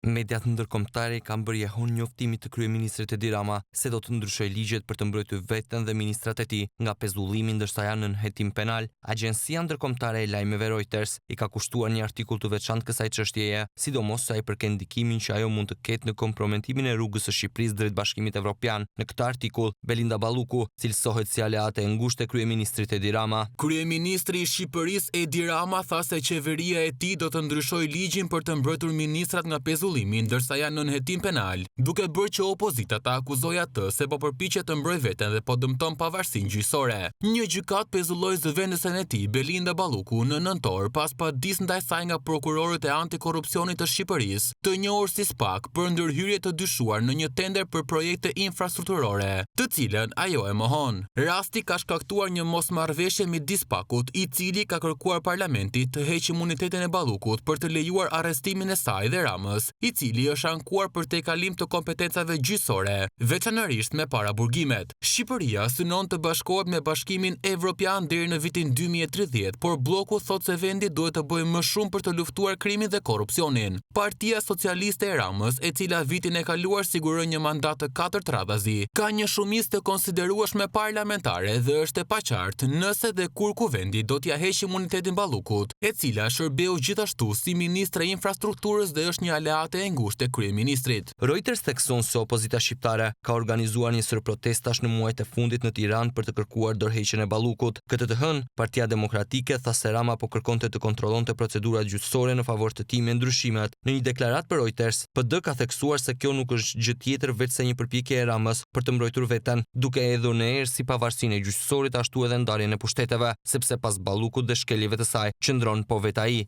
Mediat ndërkombëtare kanë bërë jehon njoftimit të kryeministrit Edi Rama se do të ndryshojë ligjet për të mbrojtur veten dhe ministrat e tij nga pezullimi ndërsa janë në hetim penal. Agjencia ndërkombëtare e lajmeve Reuters i ka kushtuar një artikull të veçantë kësaj çështjeje, sidomos sa i përket ndikimin që ajo mund të ketë në kompromentimin e rrugës së Shqipërisë drejt Bashkimit Evropian. Në këtë artikull, Belinda Balluku cilësohet si aleate e ngushtë e kryeministrit Edi Rama. Kryeministri i Shqipërisë Edi Rama tha se qeveria e tij do të ndryshojë ligjin për të mbrojtur ministrat nga pezullimi ndërsa janë në hetim penal, duke bërë që opozita ta akuzojë atë se po përpiqet të mbrojë veten dhe po dëmton pavarësinë gjyqësore. Një gjykat pezulloi zëvendësen e tij, Belinda Balluku, në nëntor pas padisë ndaj saj nga prokurorët e antikorrupsionit të Shqipërisë, të njohur si SPAK, për ndërhyrje të dyshuar në një tender për projekte infrastrukturore, të cilën ajo e mohon. Rasti ka shkaktuar një mosmarrëveshje midis SPAK-ut, i cili ka kërkuar parlamentit të heqë imunitetin e Ballukut për të lejuar arrestimin e saj dhe Ramës, i cili është ankuar për tejkalim të kompetencave gjyqësore, veçanërisht me para burgimet. Shqipëria synon të bashkohet me Bashkimin Evropian deri në vitin 2030, por bloku thot se vendi duhet të bëjë më shumë për të luftuar krimin dhe korrupsionin. Partia Socialiste e Ramës, e cila vitin e kaluar siguroi një mandat të 4 radhazi, ka një shumicë të konsiderueshme parlamentare dhe është e paqartë nëse dhe kur kuvendi do t'ia heqë imunitetin Ballukut, e cila shërbeu gjithashtu si ministre e infrastrukturës dhe është një aleate e ngushtë e kryeministrit. Reuters thekson se opozita shqiptare ka organizuar një sër protestash në muajt e fundit në Tiranë për të kërkuar dorëheqjen e Ballukut. Këtë të hënë, Partia Demokratike tha se Rama po kërkonte të kontrollonte procedurat gjyqësore në favor të tij me ndryshimet. Në një deklaratë për Reuters, PD ka theksuar se kjo nuk është gjë tjetër veç se një përpjekje e Ramës për të mbrojtur veten, duke hedhur në erë si pavarësinë e gjyqësorit ashtu edhe ndarjen e pushteteve, sepse pas Ballukut dhe shkeljeve të saj qëndron po vet ai.